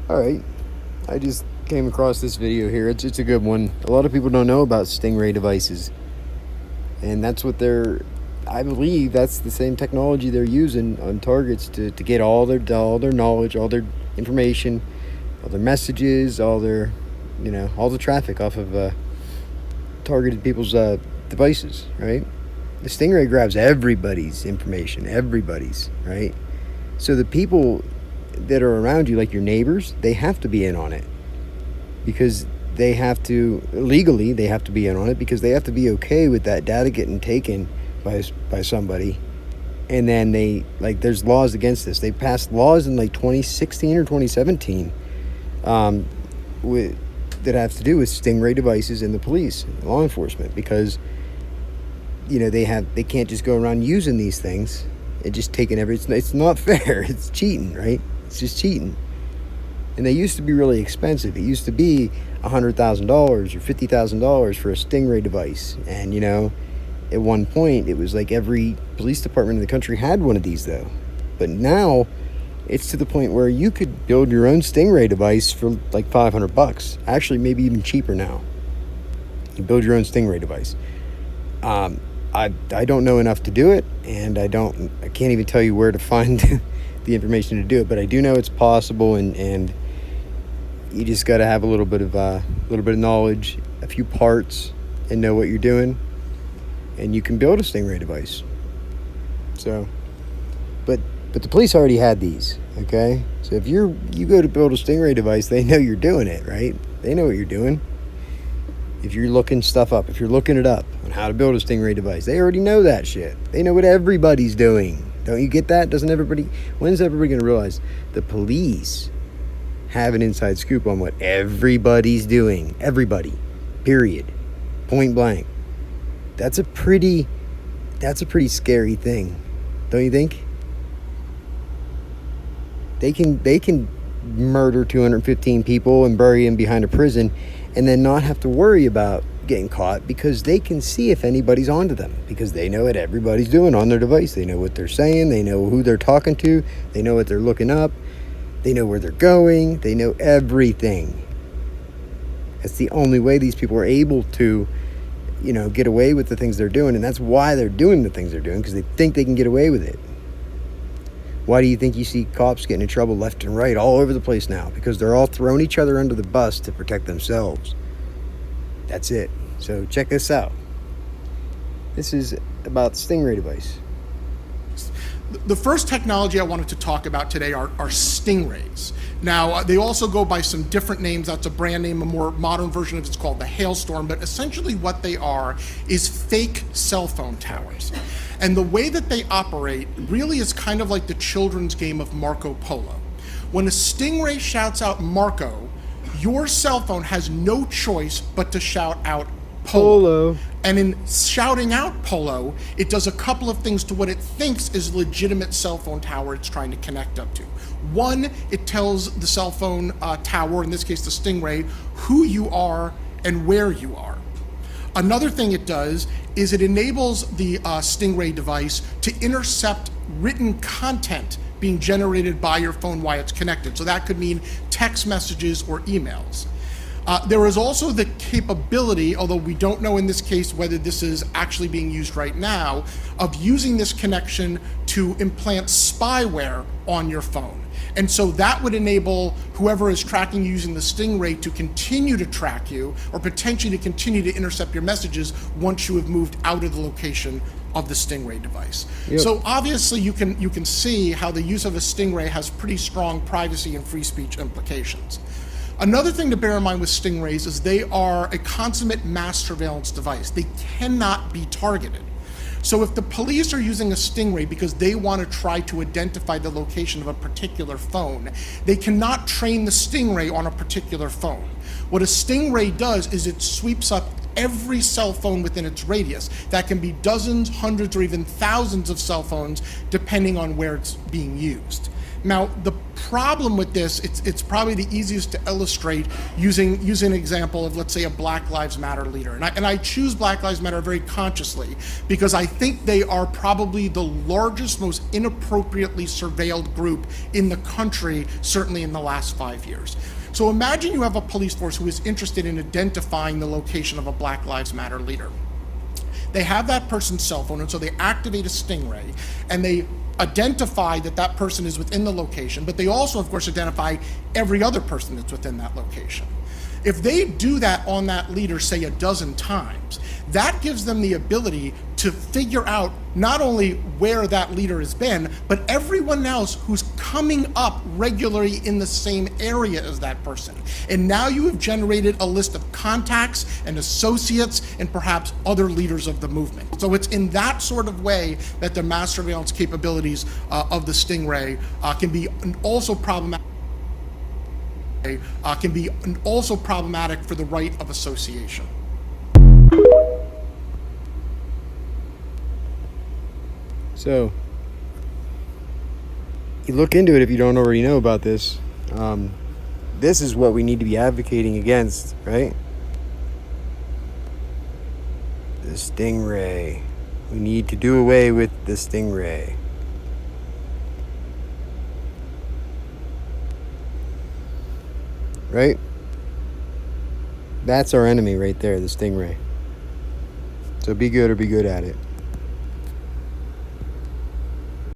All right. I just came across this video here. It's a good one. A lot of people don't know about stingray devices. And that's what I believe that's the same technology they're using on targets to get all their knowledge, all their information, all their messages, all the traffic off of targeted people's devices, right? The stingray grabs everybody's information, everybody's, right? So the people that are around you, like your neighbors, they have to be in on it because they have to be in on it because they have to be okay with that data getting taken by somebody. And then there's laws against this. They passed laws in like 2016 or 2017 that have to do with stingray devices in the police, law enforcement, because they can't just go around using these things and just taking it's not fair. It's cheating, right? It's just cheating. And they used to be really expensive. It used to be $100,000 or $50,000 for a stingray device. And at one point it was like every police department in the country had one of these though. But now it's to the point where you could build your own stingray device for like $500. Actually, maybe even cheaper now. You build your own stingray device. I don't know enough to do it, and I can't even tell you where to find the information to do it, but I do know it's possible, and you just got to have a little bit of knowledge, a few parts, and know what you're doing, and you can build a stingray device. So, but the police already had these, okay? So if you go to build a stingray device, they know you're doing it, right? They know what you're doing. If you're looking stuff up, if you're looking it up on how to build a stingray device, they already know that shit. They know what everybody's doing. Don't you get that? When's everybody going to realize the police have an inside scoop on what everybody's doing? Everybody. Period. Point blank. That's a pretty scary thing. Don't you think? They can murder 215 people and bury them behind a prison and then not have to worry about getting caught because they can see if anybody's onto them because they know what everybody's doing on their device. They know what they're saying. They know who they're talking to. They know what they're looking up. They know where they're going. They know everything. That's the only way these people are able to, get away with the things they're doing. And that's why they're doing the things they're doing, because they think they can get away with it. Why do you think you see cops getting in trouble left and right all over the place now? Because they're all throwing each other under the bus to protect themselves. That's it. So check this out. This is about the stingray device. The first technology I wanted to talk about today are stingrays. Now, they also go by some different names. That's a brand name. A more modern version of it's called the Hailstorm. But essentially what they are is fake cell phone towers. And the way that they operate really is kind of like the children's game of Marco Polo. When a stingray shouts out Marco, your cell phone has no choice but to shout out Polo. And in shouting out Polo, it does a couple of things to what it thinks is a legitimate cell phone tower it's trying to connect up to. One, it tells the cell phone tower, in this case the stingray, who you are and where you are. Another thing it does is it enables the stingray device to intercept written content being generated by your phone while it's connected. So that could mean text messages or emails. There is also the capability, although we don't know in this case whether this is actually being used right now, of using this connection to implant spyware on your phone. And so that would enable whoever is tracking you using the stingray to continue to track you or potentially to continue to intercept your messages once you have moved out of the location of the stingray device. Yep. So obviously you can see how the use of a stingray has pretty strong privacy and free speech implications. Another thing to bear in mind with stingrays is they are a consummate mass surveillance device. They cannot be targeted. So if the police are using a stingray because they want to try to identify the location of a particular phone, they cannot train the stingray on a particular phone. What a stingray does is it sweeps up every cell phone within its radius. That can be dozens, hundreds, or even thousands of cell phones, depending on where it's being used. Now, the problem with this, it's probably the easiest to illustrate using an example of, let's say, a Black Lives Matter leader. And I choose Black Lives Matter very consciously because I think they are probably the largest, most inappropriately surveilled group in the country, certainly in the last 5 years. So imagine you have a police force who is interested in identifying the location of a Black Lives Matter leader. They have that person's cell phone, and so they activate a stingray, and they identify that that person is within the location, but they also, of course, identify every other person that's within that location. If they do that on that leader, say, a dozen times, that gives them the ability to figure out not only where that leader has been, but everyone else who's coming up regularly in the same area as that person. And now you have generated a list of contacts and associates and perhaps other leaders of the movement. So it's in that sort of way that the mass surveillance capabilities of the stingray can be also problematic. For the right of association. So, you look into it if you don't already know about this. This is what we need to be advocating against, right? The stingray. We need to do away with the stingray. Right? That's our enemy right there, the stingray. So be good or be good at it.